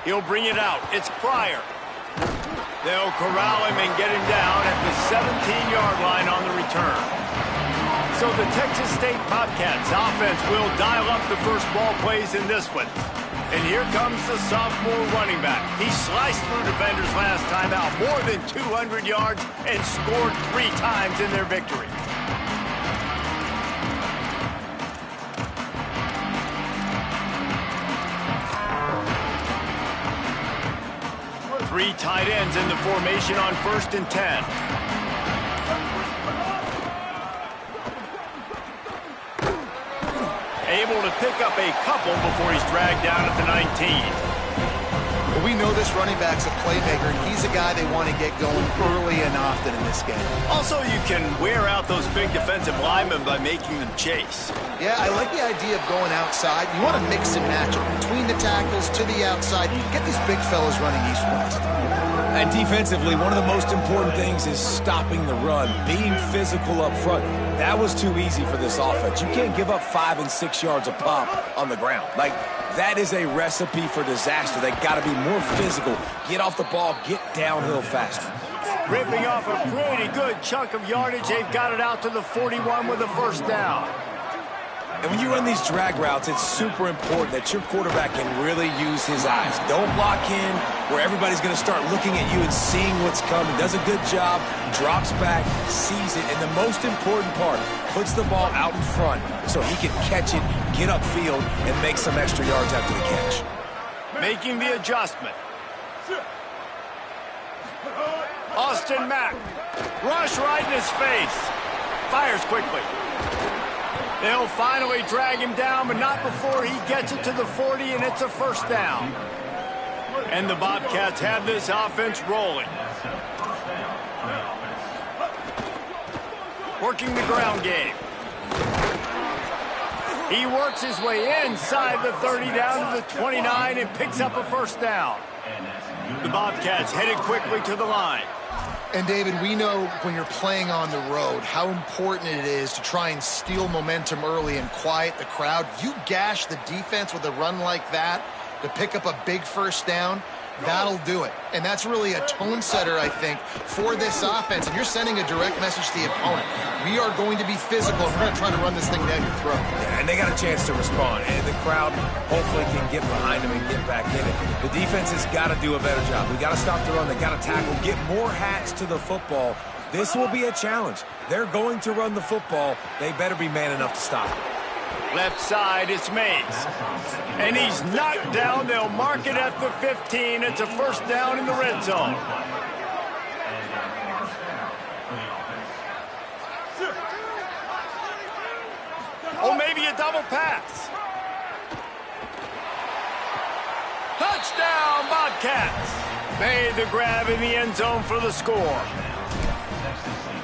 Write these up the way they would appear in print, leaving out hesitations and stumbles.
He'll bring it out. It's Pryor. They'll corral him and get him down at the 17-yard line on the return. So the Texas State Bobcats offense will dial up the first ball plays in this one. And here comes the sophomore running back. He sliced through defenders last time out, more than 200 yards, and scored 3 times in their victory. Three tight ends in the formation on 1st and 10. Able to pick up a couple before he's dragged down at the 19. Well, we know this running back's a playmaker, and he's a guy they want to get going early and often in this game. Also, you can wear out those big defensive linemen by making them chase. Yeah, I like the idea of going outside. You want to mix and match it between the tackles to the outside. Get these big fellas running east-west. And defensively, one of the most important things is stopping the run, being physical up front. That was too easy for this offense. You can't give up 5 and 6 yards a pop on the ground. Like, that is a recipe for disaster. They got to be more physical, get off the ball, get downhill faster. Ripping off a pretty good chunk of yardage. They've got it out to the 41 with a first down. And when you run these drag routes, it's super important that your quarterback can really use his eyes. Don't lock in where everybody's going to start looking at you and seeing what's coming. Does a good job, drops back, sees it, and the most important part, puts the ball out in front so he can catch it, get upfield, and make some extra yards after the catch. Making the adjustment. Austin Mack. Rush right in his face. Fires quickly. They'll finally drag him down, but not before he gets it to the 40, and it's a first down. And the Bobcats have this offense rolling. Working the ground game. He works his way inside the 30 down to the 29 and picks up a first down. The Bobcats headed quickly to the line. And, David, we know when you're playing on the road how important it is to try and steal momentum early and quiet the crowd. You gash the defense with a run like that to pick up a big first down, that'll do it. And that's really a tone setter, I think, for this offense. And you're sending a direct message to the opponent. We are going to be physical. We're going to try to run this thing down your throat. Yeah, and they got a chance to respond. And the crowd hopefully can get behind them and get back in it. The defense has got to do a better job. We got to stop the run. They got to tackle, get more hats to the football. This will be a challenge. They're going to run the football. They better be man enough to stop it. Left side, it's Mays. And he's knocked down. They'll mark it at the 15. It's a first down in the red zone. Oh, maybe a double pass. Touchdown, Bobcats. Made the grab in the end zone for the score.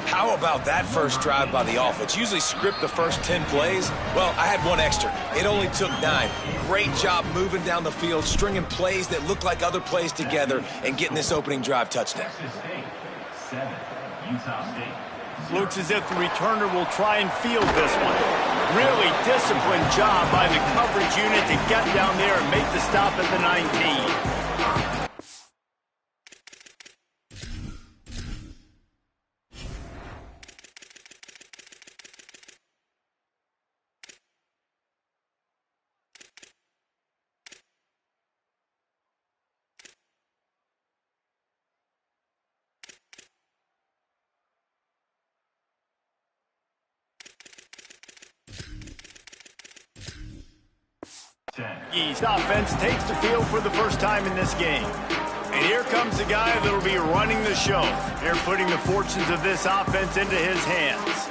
How about that first drive by the offense? Usually script the first 10 plays. Well, I had one extra. It only took 9. Great job moving down the field, stringing plays that look like other plays together, and getting this opening drive touchdown. Looks as if the returner will try and field this one. Really disciplined job by the coverage unit to get down there and make the stop at the 19. East offense takes the field for the first time in this game. And here comes the guy that will be running the show. They're putting the fortunes of this offense into his hands.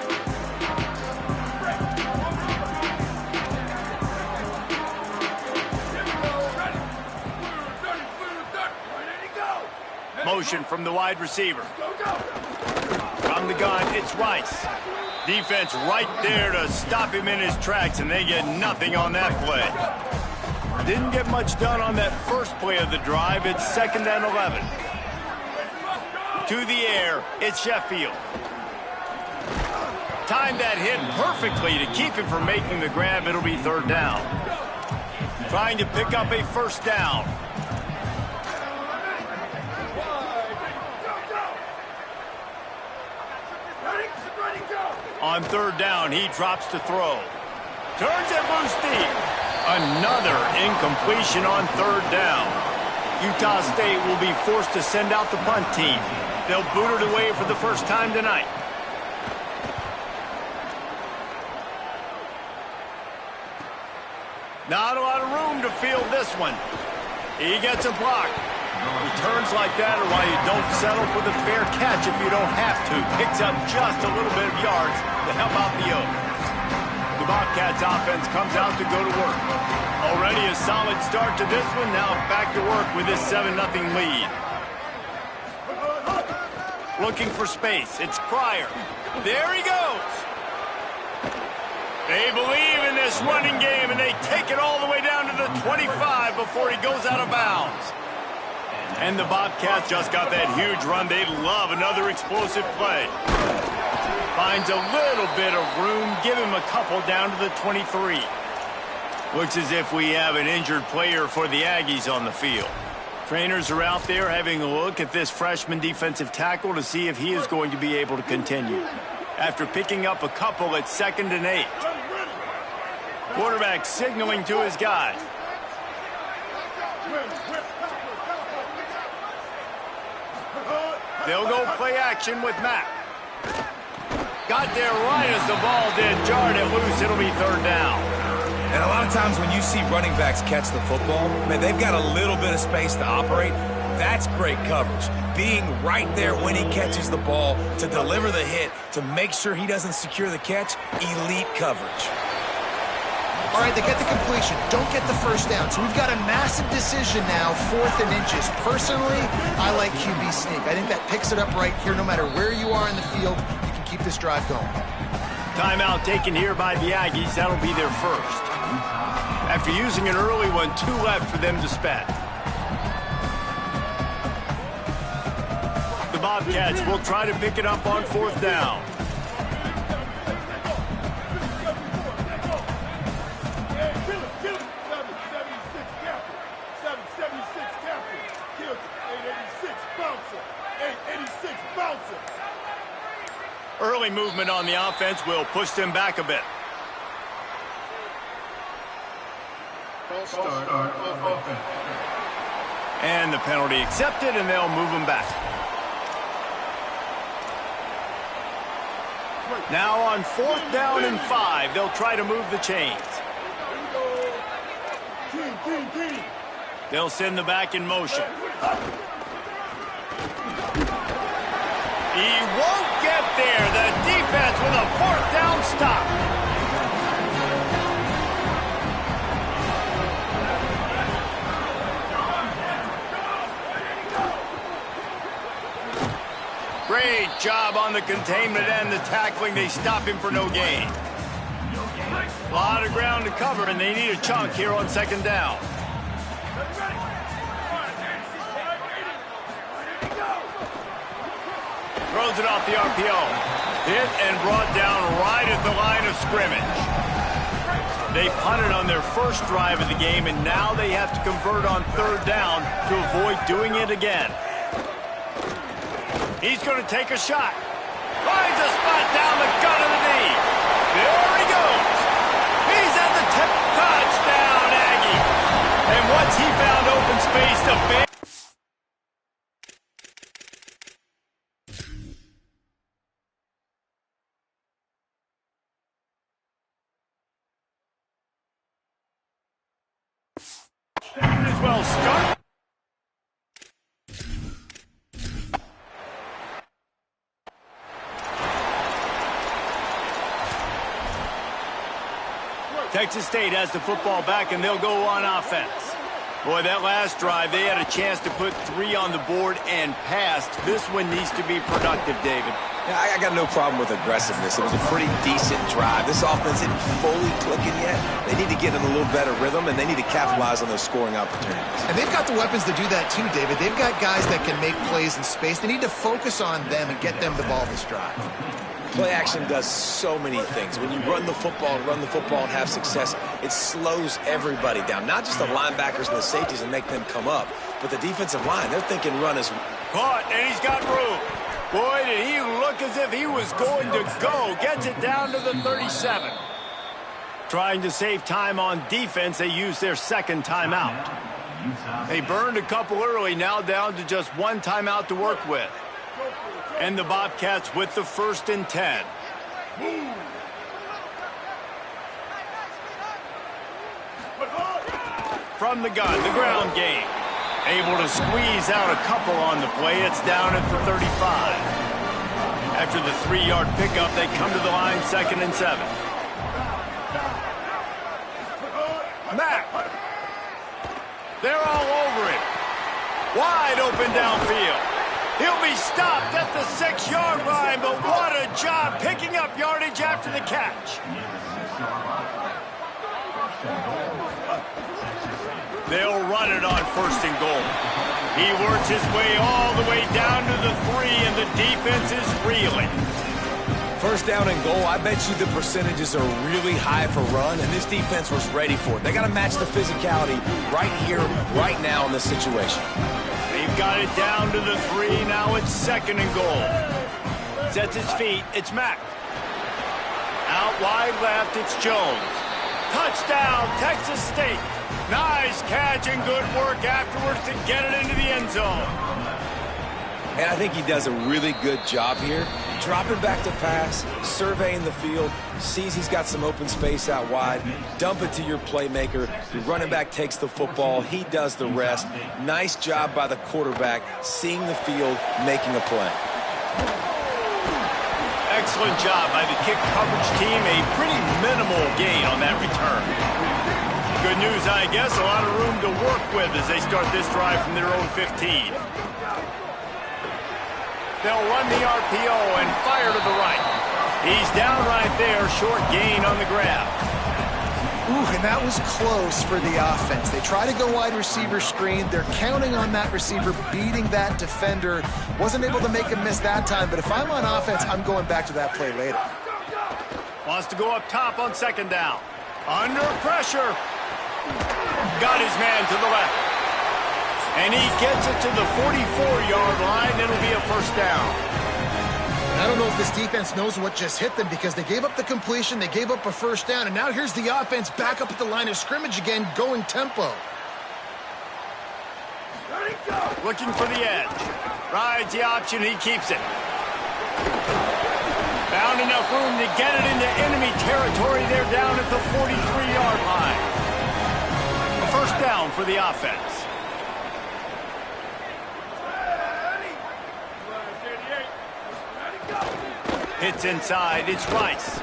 Motion from the wide receiver. From the gun, it's Rice. Defense right there to stop him in his tracks, and they get nothing on that play. Didn't get much done on that first play of the drive. It's 2nd and 11. To the air, it's Sheffield. Timed that hit perfectly to keep him from making the grab. It'll be 3rd down. Trying to pick up a first down. On third down, he drops to throw. Turns it loose deep. Another incompletion on third down. Utah State will be forced to send out the punt team. They'll boot it away for the first time tonight. Not a lot of room to field this one. He gets a block. Returns like that are why you don't settle for the fair catch if you don't have to. Picks up just a little bit of yards to help out the Oak. The Bobcats offense comes out to go to work. Already a solid start to this one. Now back to work with this 7-0 lead. Looking for space. It's Pryor. There he goes. They believe in this running game, and they take it all the way down to the 25 before he goes out of bounds. And the Bobcats just got that huge run. They love another explosive play. Finds a little bit of room. Give him a couple down to the 23. Looks as if we have an injured player for the Aggies on the field. Trainers are out there having a look at this freshman defensive tackle to see if he is going to be able to continue. After picking up a couple at 2nd and 8. Quarterback signaling to his guys. They'll go play action with Matt. Got there right as the ball did. Jarred it loose. It'll be third down. And a lot of times when you see running backs catch the football, man, they've got a little bit of space to operate. That's great coverage. Being right there when he catches the ball to deliver the hit, to make sure he doesn't secure the catch, elite coverage. All right, they get the completion. Don't get the first down. So we've got a massive decision now, 4th and inches. Personally, I like QB sneak. I think that picks it up right here. No matter where you are in the field, you can keep this drive going. Timeout taken here by the Aggies. That'll be their first. After using an early one, 2 left for them to spend. The Bobcats will try to pick it up on 4th down. Early movement on the offense will push them back a bit. And the penalty accepted, and they'll move them back. Now on 4th down and 5, they'll try to move the chains. They'll send the back in motion. He won't get there. The defense with a 4th down stop. Great job on the containment and the tackling. They stop him for no gain. A lot of ground to cover, and they need a chunk here on 2nd down. Throws it off the RPO. Hit and brought down right at the line of scrimmage. They punted on their first drive of the game, and now they have to convert on 3rd down to avoid doing it again. He's going to take a shot. Finds a spot down the gut of the knee. There he goes. He's at the tip. Touchdown, Aggie. And once he found open space to ban. As well start. Texas State has the football back, and they'll go on offense. Boy, that last drive, they had a chance to put 3 on the board and passed. This one needs to be productive, David. Yeah, I got no problem with aggressiveness. It was a pretty decent drive. This offense isn't fully clicking yet. They need to get in a little better rhythm, and they need to capitalize on those scoring opportunities. And they've got the weapons to do that too, David. They've got guys that can make plays in space. They need to focus on them and get them the ball this drive. Play action does so many things. When you run the football and have success, it slows everybody down. Not just the linebackers and the safeties and make them come up, but the defensive line, they're thinking run as well. Caught, and he's got room. Boy, did he look as if he was going to go. Gets it down to the 37. Trying to save time on defense, they use their second timeout. They burned a couple early, now down to just one timeout to work with. And the Bobcats with the 1st and 10. From the gun, the ground game. Able to squeeze out a couple on the play. It's down at the 35. After the 3-yard pickup, they come to the line 2nd and 7. Mack. They're all over him. Wide open downfield. He'll be stopped at the 6-yard line, but what a job picking up yardage after the catch. They'll run it on 1st and goal. He works his way all the way down to the 3, and the defense is reeling. 1st down and goal, I bet you the percentages are really high for run, and this defense was ready for it. They got to match the physicality right here, right now in this situation. They've got it down to the 3. Now it's 2nd and goal. Sets his feet. It's Mack. Out wide left, it's Jones. Touchdown, Texas State. Nice catch and good work afterwards to get it into the end zone. And I think he does a really good job here. Dropping back to pass, surveying the field, sees he's got some open space out wide, dump it to your playmaker. Your running back takes the football. He does the rest. Nice job by the quarterback, seeing the field, making a play. Excellent job by the kick coverage team. A pretty minimal gain on that return. Good news, I guess. A lot of room to work with as they start this drive from their own 15. They'll run the RPO and fire to the right. He's down right there. Short gain on the grab. Ooh, and that was close for the offense. They try to go wide receiver screen. They're counting on that receiver beating that defender. Wasn't able to make him miss that time, but if I'm on offense, I'm going back to that play later. Wants to go up top on 2nd down. Under pressure. Got his man to the left. And he gets it to the 44-yard line. It'll be a 1st down. I don't know if this defense knows what just hit them because they gave up the completion, they gave up a 1st down, and now here's the offense back up at the line of scrimmage again, going tempo. Looking for the edge. Rides the option, he keeps it. Found enough room to get it into enemy territory. They're down at the 43-yard line. A 1st down for the offense. Hits inside, it's Rice.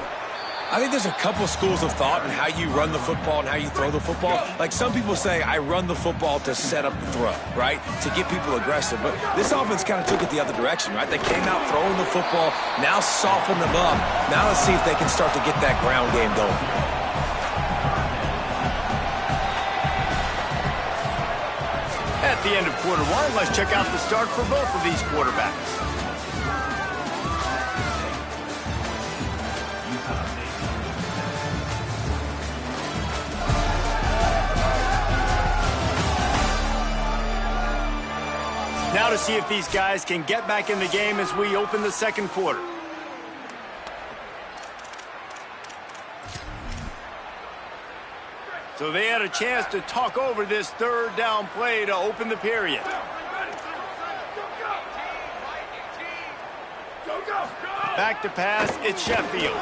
I think there's a couple schools of thought in how you run the football and how you throw the football. Like some people say, I run the football to set up the throw, right? To get people aggressive. But this offense kind of took it the other direction, right? They came out throwing the football, now soften them up. Now let's see if they can start to get that ground game going. At the end of quarter 1, let's check out the start for both of these quarterbacks. Now to see if these guys can get back in the game as we open the 2nd quarter. So they had a chance to talk over this 3rd down play to open the period. Back to pass, it's Sheffield.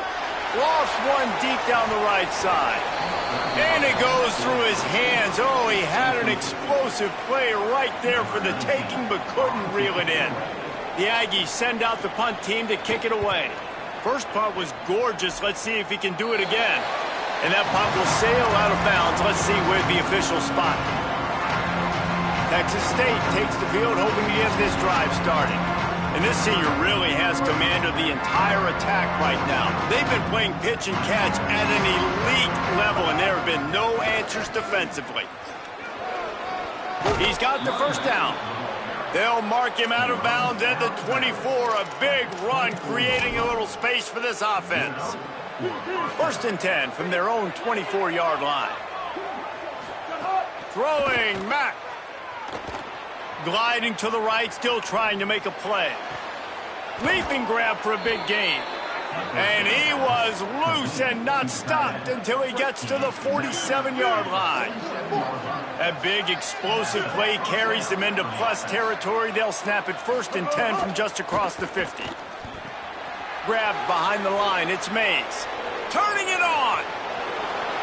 Lost one deep down the right side. And it goes through his hands. Oh, he had an explosive play right there for the taking, but couldn't reel it in. The Aggies send out the punt team to kick it away. First punt was gorgeous. Let's see if he can do it again. And that punt will sail out of bounds. Let's see where the official spot. Texas State takes the field, hoping to get this drive started. And this senior really has command of the entire attack right now. They've been playing pitch and catch at an elite level, and there have been no answers defensively. He's got the 1st down. They'll mark him out of bounds at the 24. A big run, creating a little space for this offense. 1st and 10 from their own 24-yard line. Throwing, Mack. Gliding to the right, still trying to make a play. Leaping grab for a big gain. And he was loose and not stopped until he gets to the 47-yard line. That big explosive play carries them into plus territory. They'll snap it 1st and 10 from just across the 50. Grabbed behind the line, it's Mays. Turning it on.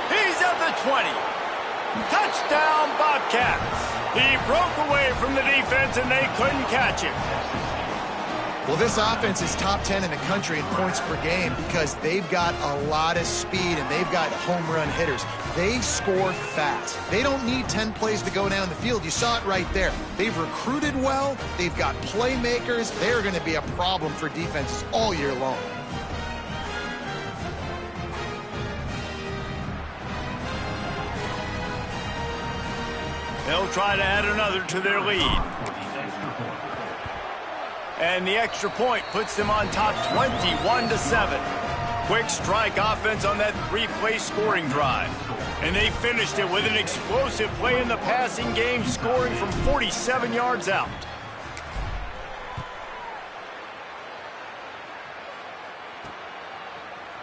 He's at the 20. Touchdown, Bobcats. He broke away from the defense and they couldn't catch him. Well, this offense is top 10 in the country in points per game because they've got a lot of speed and they've got home run hitters. They score fast. They don't need 10 plays to go down the field. You saw it right there. They've recruited well. They've got playmakers. They're going to be a problem for defenses all year long. They'll try to add another to their lead. And the extra point puts them on top 21-7. Quick strike offense on that 3-play scoring drive. And they finished it with an explosive play in the passing game, scoring from 47 yards out.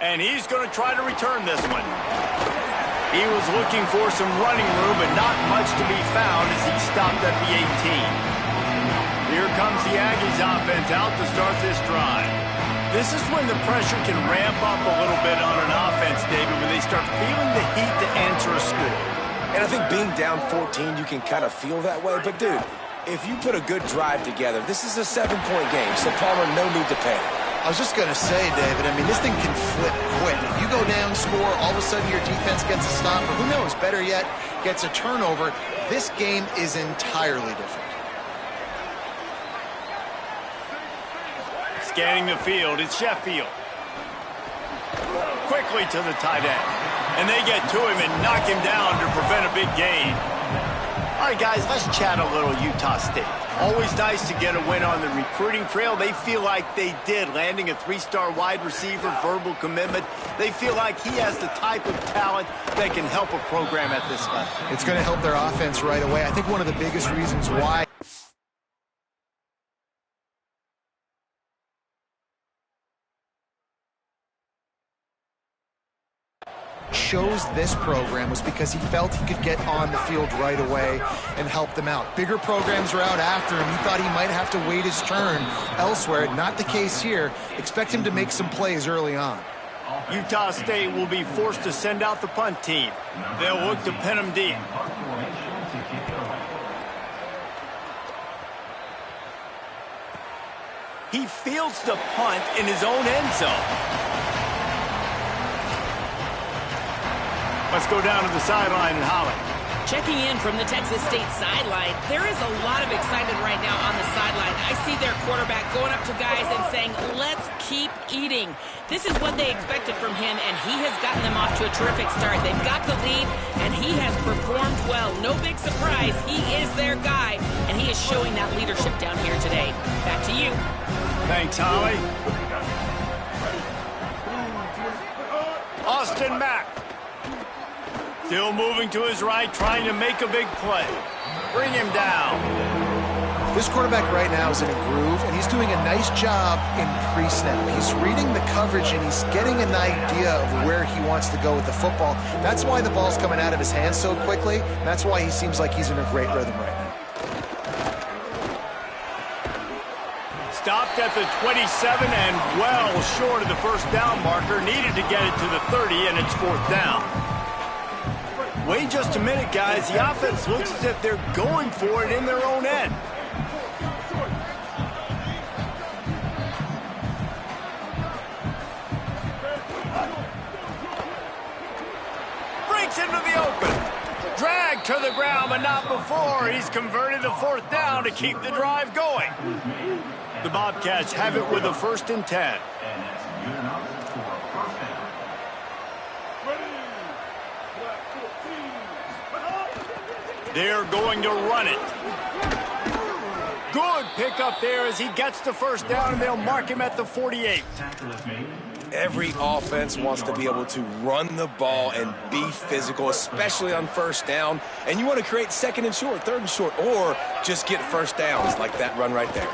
And he's going to try to return this one. He was looking for some running room, but not much to be found as he stopped at the 18. Here comes the Aggies offense out to start this drive. This is when the pressure can ramp up a little bit on an offense, David, when they start feeling the heat to answer a score. And I think being down 14, you can kind of feel that way. But, dude, if you put a good drive together, this is a 7-point game, so Palmer, no need to panic. I was just going to say, David, I mean, this thing can flip quick. If you go down, score, all of a sudden your defense gets a stop, or who knows, better yet, gets a turnover. This game is entirely different. Scanning the field, it's Sheffield. Quickly to the tight end. And they get to him and knock him down to prevent a big gain. All right, guys, let's chat a little Utah State. Always nice to get a win on the recruiting trail. They feel like they did, landing a 3-star wide receiver, verbal commitment. They feel like he has the type of talent that can help a program at this level. It's going to help their offense right away. I think one of the biggest reasons why chose this program was because he felt he could get on the field right away and help them out. Bigger programs are out after him. He thought he might have to wait his turn elsewhere. Not the case here. Expect him to make some plays early on. Utah State will be forced to send out the punt team. They'll look to pin him deep. He fields the punt in his own end zone. Let's go down to the sideline and Holly. Checking in from the Texas State sideline, there is a lot of excitement right now on the sideline. I see their quarterback going up to guys and saying, let's keep eating. This is what they expected from him, and he has gotten them off to a terrific start. They've got the lead, and he has performed well. No big surprise. He is their guy, and he is showing that leadership down here today. Back to you. Thanks, Holly. Austin Mack. Still moving to his right, trying to make a big play. Bring him down. This quarterback right now is in a groove, and he's doing a nice job in pre-snap. He's reading the coverage, and he's getting an idea of where he wants to go with the football. That's why the ball's coming out of his hands so quickly. That's why he seems like he's in a great rhythm right now. Stopped at the 27 and well short of the first down marker. Needed to get it to the 30, and it's 4th down. Wait just a minute, guys. The offense looks as if they're going for it in their own end. Breaks into the open. Dragged to the ground, but not before. He's converted the 4th down to keep the drive going. The Bobcats have it with a 1st and 10. They're going to run it. Good pickup there as he gets the 1st down, and they'll mark him at the 48. Every offense wants to be able to run the ball and be physical, especially on 1st down. And you want to create 2nd and short, 3rd and short, or just get 1st downs like that run right there.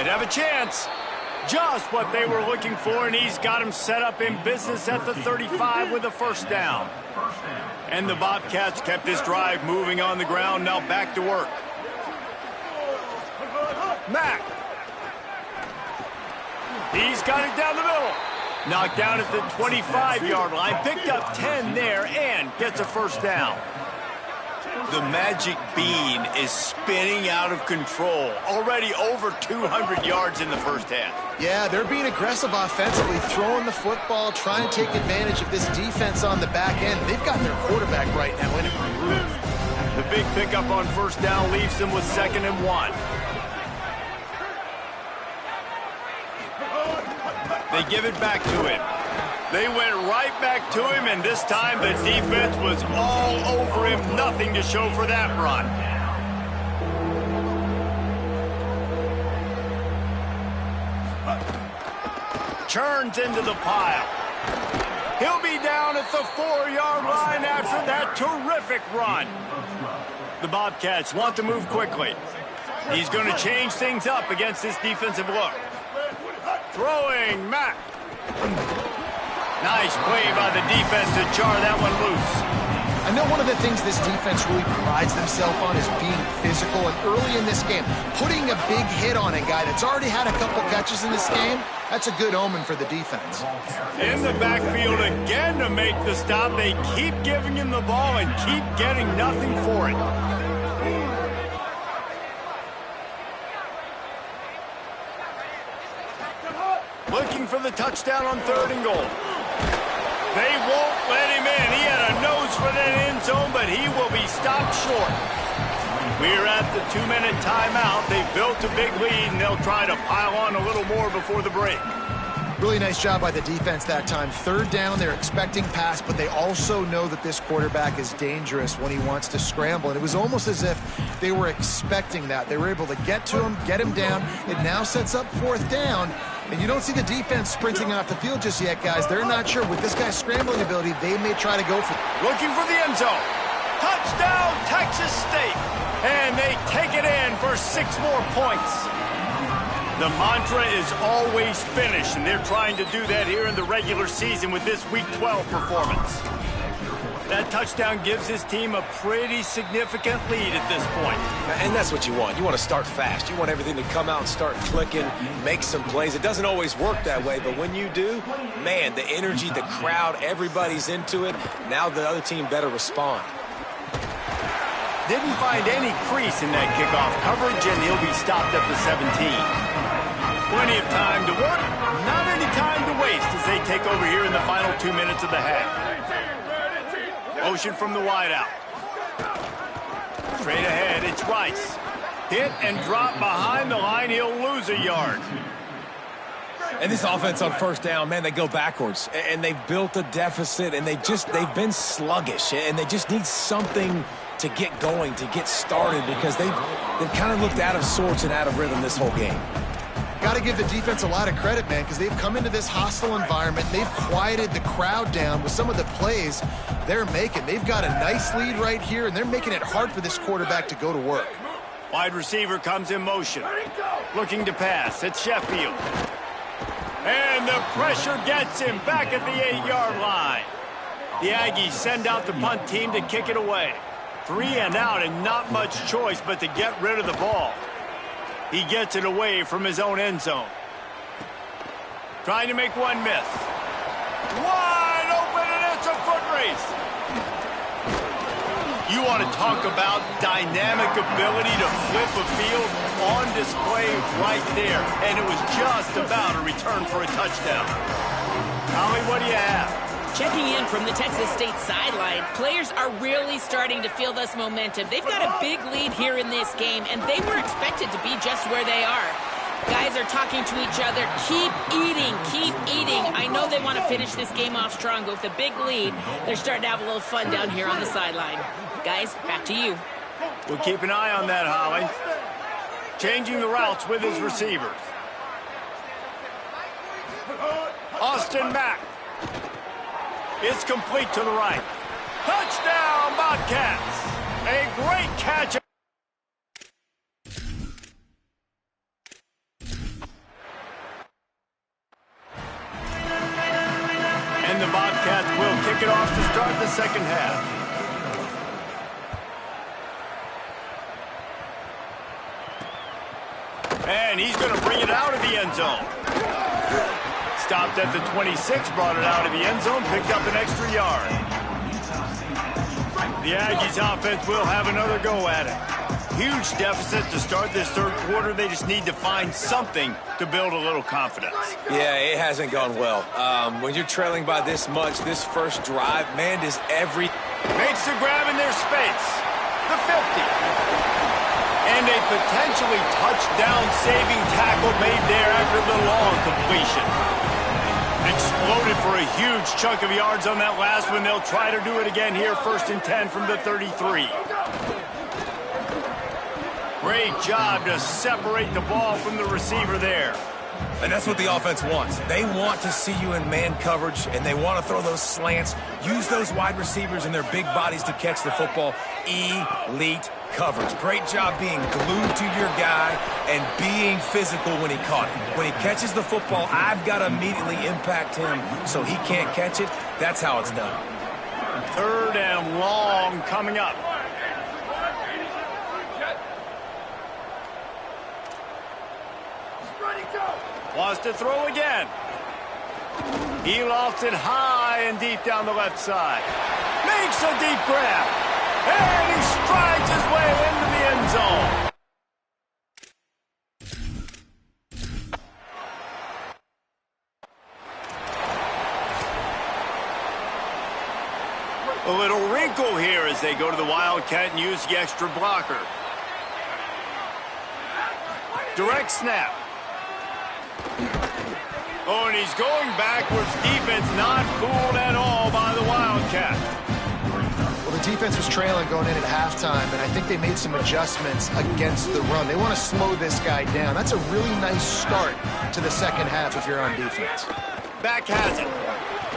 Might have a chance. Just what they were looking for, and he's got him set up in business at the 35 with a first down. And the Bobcats kept this drive moving on the ground, now back to work. Mack. He's got it down the middle. Knocked down at the 25-yard line, picked up 10 there, and gets a first down. The magic bean is spinning out of control. Already over 200 yards in the first half. Yeah, they're being aggressive offensively, throwing the football, trying to take advantage of this defense on the back end. They've got their quarterback right now in a groove. The big pickup on first down leaves them with 2nd and 1. They give it back to him. They went right back to him, and this time the defense was all over him. Nothing to show for that run. Turns into the pile. He'll be down at the 4-yard line after that terrific run. The Bobcats want to move quickly. He's going to change things up against this defensive look. Throwing, Mack. Nice play by the defense to jar that one loose. I know one of the things this defense really prides themselves on is being physical, and early in this game, putting a big hit on a guy that's already had a couple catches in this game, that's a good omen for the defense. In the backfield again to make the stop. They keep giving him the ball and keep getting nothing for it. Looking for the touchdown on 3rd and goal. They won't let him in. He had a nose for that end zone, but he will be stopped short. We're at the 2-minute timeout. They've built a big lead, and they'll try to pile on a little more before the break. Really nice job by the defense that time. 3rd down, they're expecting pass, but they also know that this quarterback is dangerous when he wants to scramble. And it was almost as if they were expecting that. They were able to get to him, get him down. It now sets up 4th down. And you don't see the defense sprinting off the field just yet, guys. They're not sure. With this guy's scrambling ability, they may try to go for it. Looking for the end zone. Touchdown, Texas State. And they take it in for 6 more points. The mantra is always finish, and they're trying to do that here in the regular season with this Week 12 performance. That touchdown gives his team a pretty significant lead at this point. And that's what you want. You want to start fast. You want everything to come out and start clicking, make some plays. It doesn't always work that way, but when you do, man, the energy, the crowd, everybody's into it. Now the other team better respond. Didn't find any crease in that kickoff coverage, and he'll be stopped at the 17. Plenty of time to work, not any time to waste as they take over here in the final 2 minutes of the half. Motion from the wideout. Straight ahead, it's Rice. Hit and drop behind the line, he'll lose a yard. And this offense on 1st down, man, they go backwards. And they've built a deficit, and they've been sluggish, and they just need something to get going, to get started, because they've kind of looked out of sorts and out of rhythm this whole game. Got to give the defense a lot of credit, man, because they've come into this hostile environment. They've quieted the crowd down with some of the plays they're making. They've got a nice lead right here, and they're making it hard for this quarterback to go to work. Wide receiver comes in motion. Looking to pass. It's Sheffield. And the pressure gets him back at the 8-yard line. The Aggies send out the punt team to kick it away. 3 and out, and not much choice but to get rid of the ball. He gets it away from his own end zone. Trying to make one miss. Wide open, and it's a foot race. You want to talk about dynamic ability to flip a field on display right there. And it was just about a return for a touchdown. Holly, what do you have? Checking in from the Texas State sideline, players are really starting to feel this momentum. They've got a big lead here in this game, and they were expected to be just where they are. Guys are talking to each other. Keep eating, keep eating. I know they want to finish this game off strong, but with a big lead, they're starting to have a little fun down here on the sideline. Guys, back to you. We'll keep an eye on that, Holly. Changing the routes with his receivers. Austin Mack. It's complete to the right. Touchdown, Bobcats. A great catch. points to start the second half. And he's going to bring it out of the end zone. Stopped at the 26, brought it out of the end zone, picked up an extra yard. The Aggies offense will have another go at it. Huge deficit to start this third quarter. They just need to find something to build a little confidence. Yeah, it hasn't gone well. When you're trailing by this much, this first drive, man, does every... Makes the grab in their space. The 50. And a potentially touchdown-saving tackle made there after the long completion. Exploded for a huge chunk of yards on that last one. They'll try to do it again here, 1st and 10 from the 33. Great job to separate the ball from the receiver there. And that's what the offense wants. They want to see you in man coverage, and they want to throw those slants, use those wide receivers and their big bodies to catch the football. Elite coverage. Great job being glued to your guy and being physical when he caught it. When he catches the football, I've got to immediately impact him so he can't catch it. That's how it's done. 3rd and long coming up. Wants to throw again. He lofts it high and deep down the left side. Makes a deep grab. And he strides his way into the end zone. A little wrinkle here as they go to the Wildcat and use the extra blocker. Direct snap. Oh, and he's going backwards. Defense not fooled at all by the Wildcat. Well, the defense was trailing going in at halftime, and I think they made some adjustments against the run. They want to slow this guy down. That's a really nice start to the second half if you're on defense. Back has it.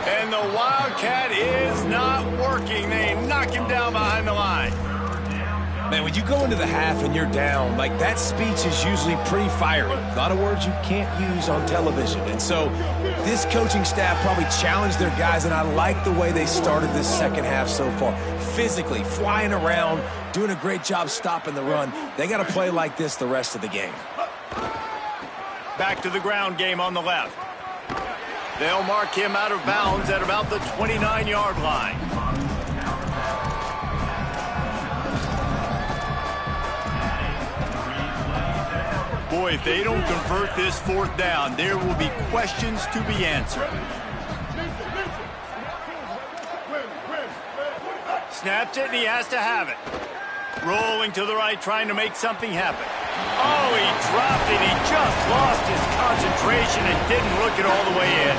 And the Wildcat is not working. They knock him down behind the line. Man, when you go into the half and you're down, like that speech is usually pretty fiery. A lot of words you can't use on television. And so this coaching staff probably challenged their guys, and I like the way they started this second half so far. Physically, flying around, doing a great job stopping the run. They got to play like this the rest of the game. Back to the ground game on the left. They'll mark him out of bounds at about the 29-yard line. Boy, if they don't convert this 4th down, there will be questions to be answered. Snaps it, and he has to have it. Rolling to the right, trying to make something happen. Oh, he dropped it. He just lost his concentration and didn't look it all the way in.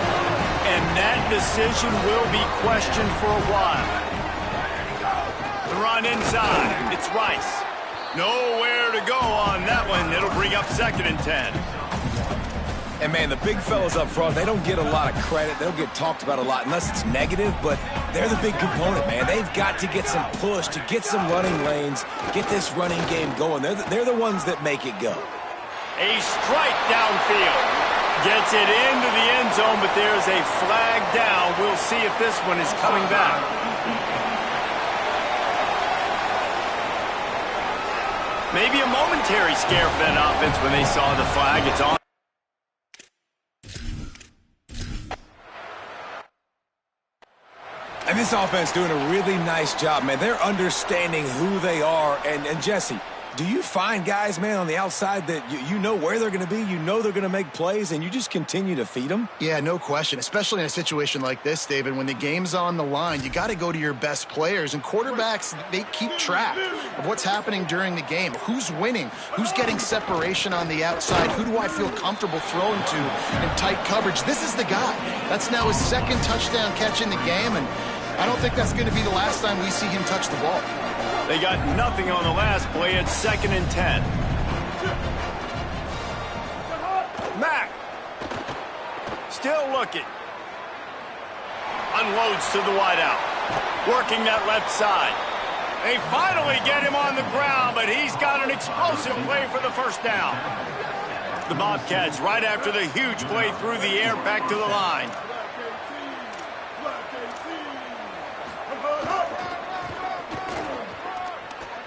And that decision will be questioned for a while. The run inside. It's Rice. Nowhere to go on that one. It'll bring up 2nd and 10. And, man, the big fellas up front, they don't get a lot of credit. They'll get talked about a lot unless it's negative, but they're the big component, man. They've got to get some push, to get some running lanes, get this running game going. They're the ones that make it go. A strike downfield. Gets it into the end zone, but there's a flag down. We'll see if this one is coming back. Maybe a momentary scare for that offense when they saw the flag. It's on. And this offense doing a really nice job, man. They're understanding who they are. And Jesse, do you find guys, man, on the outside that you know where they're going to be, you know they're going to make plays, and you just continue to feed them? Yeah, no question, especially in a situation like this, David. When the game's on the line, you got to go to your best players. And quarterbacks, they keep track of what's happening during the game. Who's winning? Who's getting separation on the outside? Who do I feel comfortable throwing to in tight coverage? This is the guy. That's now his 2nd touchdown catch in the game, and I don't think that's going to be the last time we see him touch the ball. They got nothing on the last play. It's 2nd and 10. Mack. Still looking. Unloads to the wideout. Working that left side. They finally get him on the ground, but he's got an explosive play for the 1st down. The Bobcats, right after the huge play through the air, back to the line.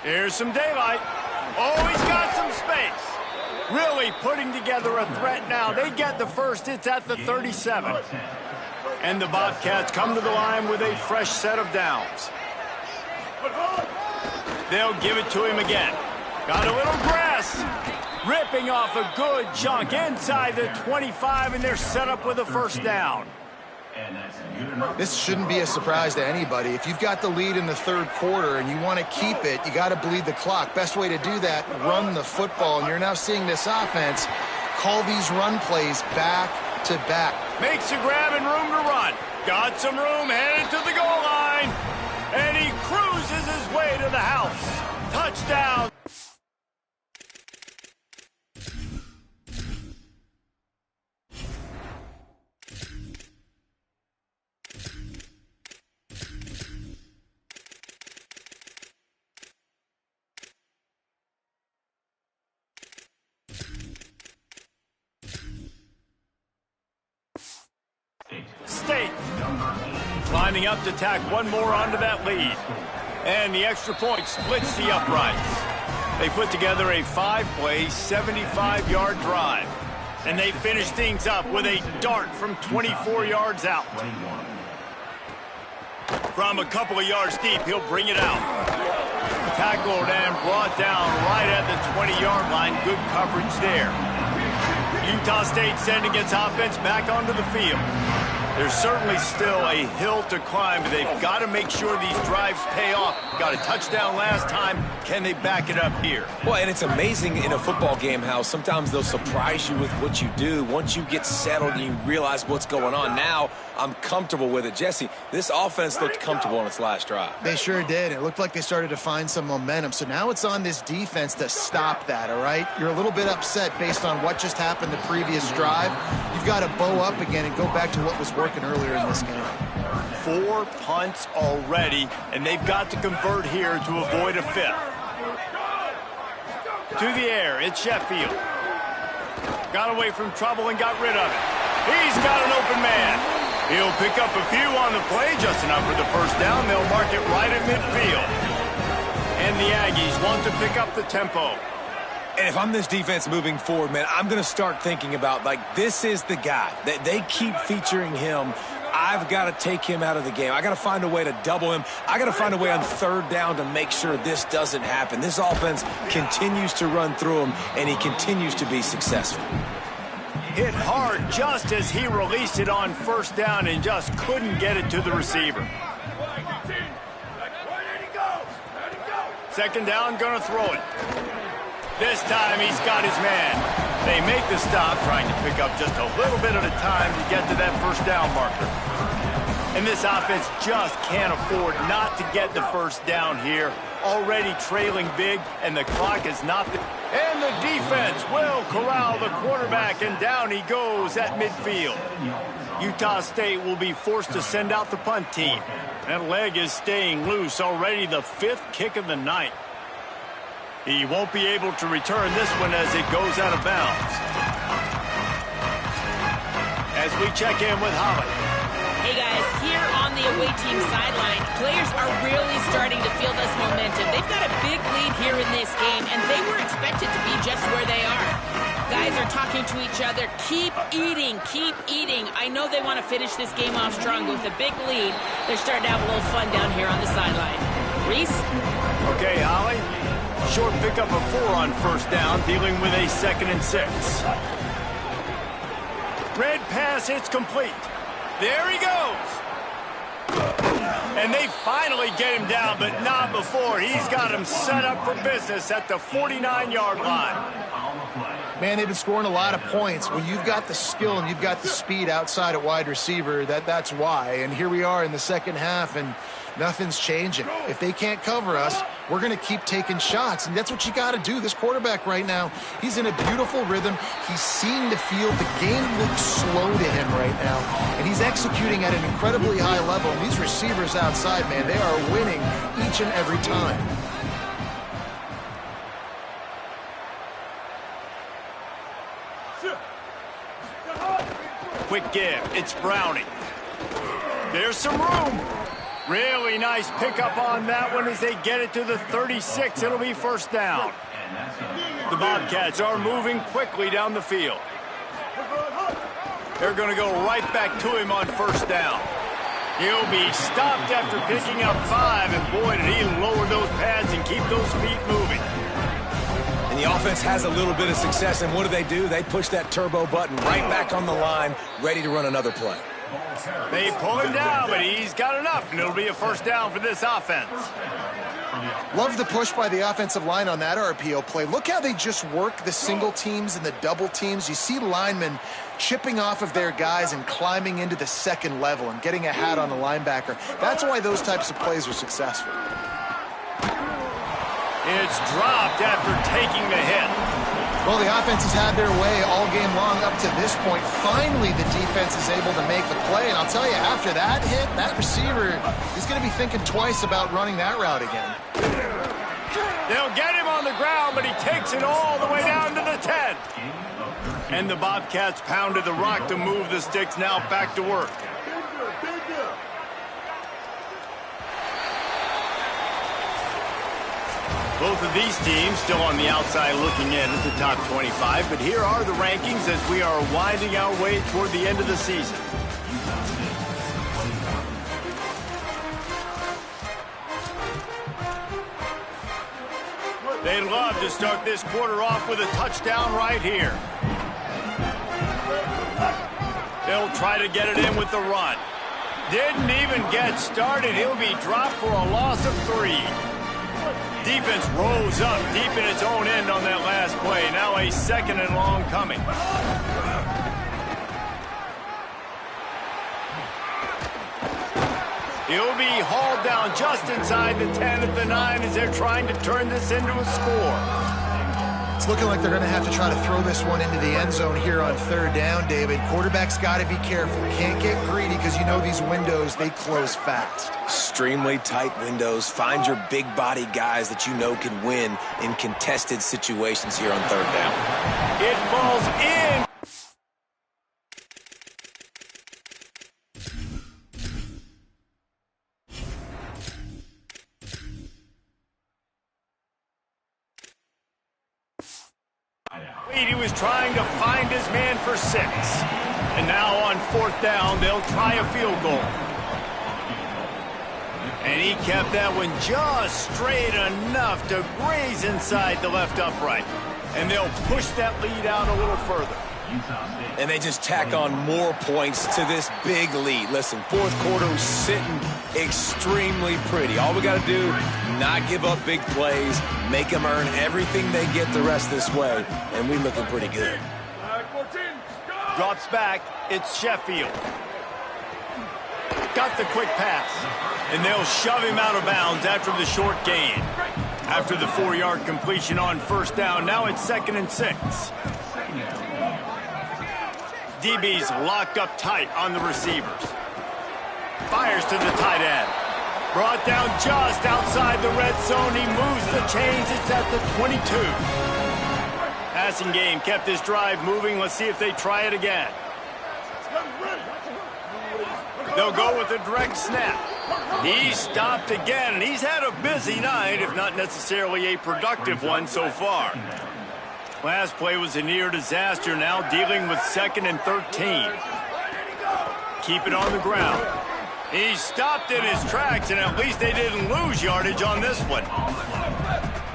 Here's some daylight. Oh, he's got some space. Really putting together a threat now. They get the first. It's at the 37. And the Bobcats come to the line with a fresh set of downs. They'll give it to him again. Got a little grass. Ripping off a good chunk inside the 25, and they're set up with a first down. This shouldn't be a surprise to anybody. If you've got the lead in the third quarter and you want to keep it, you got to bleed the clock. Best way to do that, run the football. And you're now seeing this offense call these run plays back to back. Makes a grab and room to run. Got some room, headed to the goal line. And he cruises his way to the house. Touchdown. State lining up to tack one more onto that lead. And the extra point splits the uprights. They put together a 5-play, 75-yard drive. And they finish things up with a dart from 24 yards out. From a couple of yards deep, he'll bring it out. Tackled and brought down right at the 20-yard line. Good coverage there. Utah State sending its offense back onto the field. There's certainly still a hill to climb, but they've got to make sure these drives pay off. Got a touchdown last time. Can they back it up here? Well, and it's amazing in a football game how sometimes they'll surprise you with what you do. Once you get settled and you realize what's going on, now I'm comfortable with it. Jesse, this offense looked comfortable on its last drive. They sure did. It looked like they started to find some momentum. So now it's on this defense to stop that, all right? You're a little bit upset based on what just happened the previous drive. You've got to bow up again and go back to what was working earlier in this game. 4 punts already, and they've got to convert here to avoid a fifth. To the air, it's Sheffield. Got away from trouble and got rid of it. He's got an open man. He'll pick up a few on the play, just enough for the first down. They'll mark it right at midfield. And the Aggies want to pick up the tempo. And if I'm this defense moving forward, man, I'm going to start thinking about, like, this is the guy. They keep featuring him. I've got to take him out of the game. I got to find a way to double him. I got to find a way on third down to make sure this doesn't happen. This offense continues to run through him, and he continues to be successful. Hit hard just as he released it on first down and just couldn't get it to the receiver. Second down, gonna throw it. This time he's got his man. They make the stop, trying to pick up just a little bit at a time to get to that first down marker. And this offense just can't afford not to get the first down here. Already trailing big, and the clock is not the... And the defense will corral the quarterback, and down he goes at midfield. Utah State will be forced to send out the punt team. That leg is staying loose, already the 5th kick of the night. He won't be able to return this one as it goes out of bounds. As we check in with Holly. Hey guys, here on the away team sideline, players are really starting to feel this momentum. They've got a big lead here in this game, and they were expected to be just where they are. Guys are talking to each other. Keep eating, keep eating. I know they want to finish this game off strong with a big lead. They're starting to have a little fun down here on the sideline. Reese? Okay, Holly. Short pickup of 4 on first down, dealing with a 2nd and 6. Red pass, it's complete. There he goes. And they finally get him down, but not before. He's got him set up for business at the 49-yard line. Man, they've been scoring a lot of points. When you've got the skill and you've got the speed outside at wide receiver, that's why. And here we are in the second half, and nothing's changing. If they can't cover us, we're going to keep taking shots, and that's what you got to do. This quarterback right now, he's in a beautiful rhythm. He's seeing the field. The game looks slow to him right now, and he's executing at an incredibly high level. And these receivers outside, man, they are winning each and every time. Quick give. It's Browning. There's some room. Really nice pickup on that one as they get it to the 36. It'll be first down. The Bobcats are moving quickly down the field. They're going to go right back to him on first down. He'll be stopped after picking up 5, and boy, did he lower those pads and keep those feet moving. And the offense has a little bit of success, and what do? They push that turbo button right back on the line, ready to run another play. They pull him down, but he's got enough, and it'll be a first down for this offense. Love the push by the offensive line on that RPO play. Look how they just work the single teams and the double teams. You see linemen chipping off of their guys and climbing into the second level and getting a hat on the linebacker. That's why those types of plays are successful. It's dropped after taking the hit. Well, the offense has had their way all game long up to this point. Finally, the defense is able to make the play. And I'll tell you, after that hit, that receiver is going to be thinking twice about running that route again. They'll get him on the ground, but he takes it all the way down to the 10. And the Bobcats pounded the rock to move the sticks, now back to work. Both of these teams still on the outside looking in at the top 25, but here are the rankings as we are winding our way toward the end of the season. They'd love to start this quarter off with a touchdown right here. They'll try to get it in with the run. Didn't even get started. He'll be dropped for a loss of 3. Defense rose up deep in its own end on that last play. Now a second and long coming. He'll be hauled down just inside the 10 at the 9 as they're trying to turn this into a score. It's looking like they're going to have to try to throw this one into the end zone here on third down, David. Quarterback's got to be careful. Can't get greedy because you know these windows, they close fast. Extremely tight windows. Find your big body guys that you know can win in contested situations here on third down. It falls in. He was trying to find his man for 6. And now on fourth down, they'll try a field goal. And he kept that one just straight enough to graze inside the left upright. And they'll push that lead out a little further. And they just tack on more points to this big lead. Listen, fourth quarter was sitting extremely pretty. All we got to do, not give up big plays, make them earn everything they get the rest this way, and we're looking pretty good. Drops back, it's Sheffield. Got the quick pass, and they'll shove him out of bounds after the short gain. After the 4-yard completion on first down, now it's 2nd and 6. DB's locked up tight on the receivers. Fires to the tight end. Brought down just outside the red zone. He moves the chains. It's at the 22. Passing game kept this drive moving. Let's see if they try it again. They'll go with a direct snap. He's stopped again, and he's had a busy night, if not necessarily a productive one so far. Last play was a near disaster, now dealing with 2nd and 13. Keep it on the ground. He stopped in his tracks, and at least they didn't lose yardage on this one.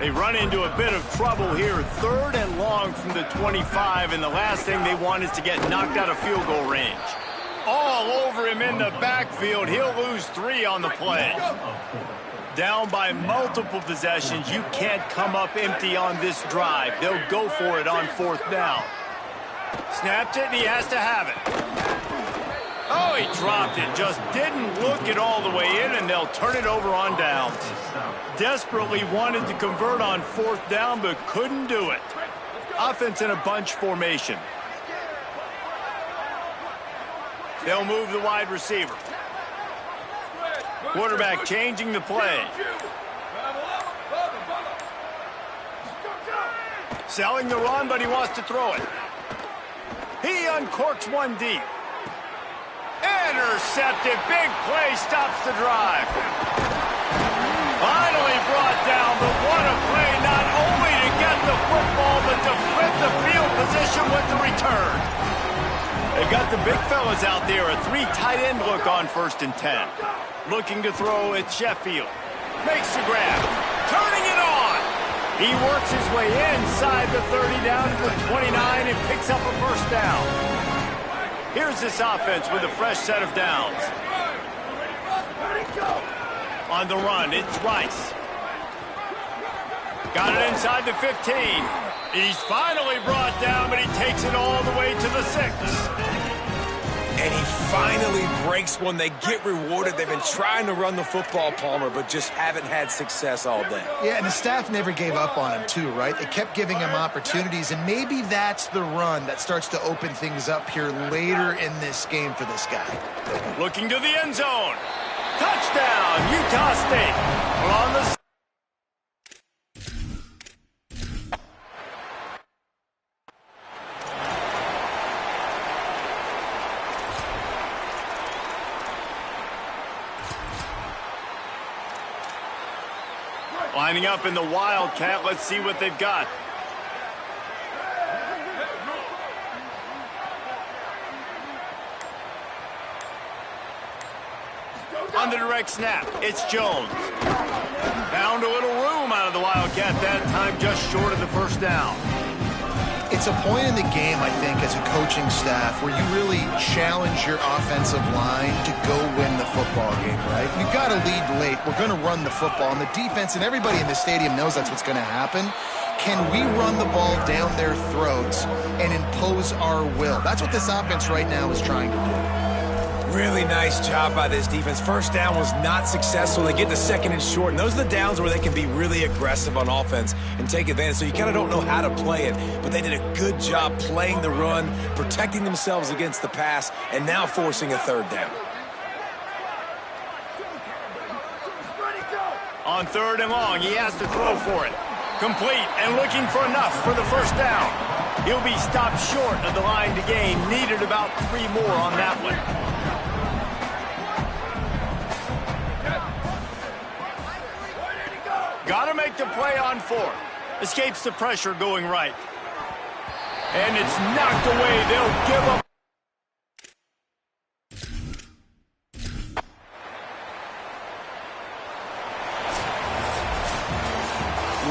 They run into a bit of trouble here, 3rd and long from the 25, and the last thing they want is to get knocked out of field goal range. All over him in the backfield. He'll lose 3 on the play. Down by multiple possessions. You can't come up empty on this drive. They'll go for it on fourth down. Snapped it, and he has to have it. Oh, he dropped it. Just didn't look it all the way in, and they'll turn it over on downs. Desperately wanted to convert on fourth down, but couldn't do it. Offense in a bunch formation. They'll move the wide receiver. Quarterback changing the play. Selling the run, but he wants to throw it. He uncorks one deep. And Intercepted. Big play stops the drive. Finally brought down, but what a play, not only to get the football, but to flip the field position with the return. They've got the big fellas out there, a 3 tight end look on 1st and 10. Looking to throw at Sheffield. Makes the grab. Turning it on. He works his way inside the 30 down to the 29 and picks up a 1st down. Here's this offense with a fresh set of downs. On the run, it's Rice. Got it inside the 15. He's finally brought down, but he takes it all the way to the 6. And he finally breaks one. They get rewarded. They've been trying to run the football, Palmer, but just haven't had success all day. Yeah, and the staff never gave up on him, too, right? They kept giving him opportunities, and maybe that's the run that starts to open things up here later in this game for this guy. Looking to the end zone. Touchdown, Utah State. Well, on the lining up in the Wildcat. Let's see what they've got. On the direct snap, it's Jones. Found a little room out of the Wildcat that time, just short of the 1st down. It's a point in the game, I think, as a coaching staff where you really challenge your offensive line to go win the football game, right? You've got to lead late. We're going to run the football. And the defense and everybody in the stadium knows that's what's going to happen. Can we run the ball down their throats and impose our will? That's what this offense right now is trying to do. Really nice job by this defense. 1st down was not successful. They get to 2nd and short, and those are the downs where they can be really aggressive on offense and take advantage. So you kind of don't know how to play it, but they did a good job playing the run, protecting themselves against the pass, and now forcing a 3rd down. On 3rd and long, he has to throw for it. Complete and looking for enough for the 1st down. He'll be stopped short of the line to gain. Needed about 3 more on that one. Got to make the play on 4th. Escapes the pressure going right. And it's knocked away. They'll give up.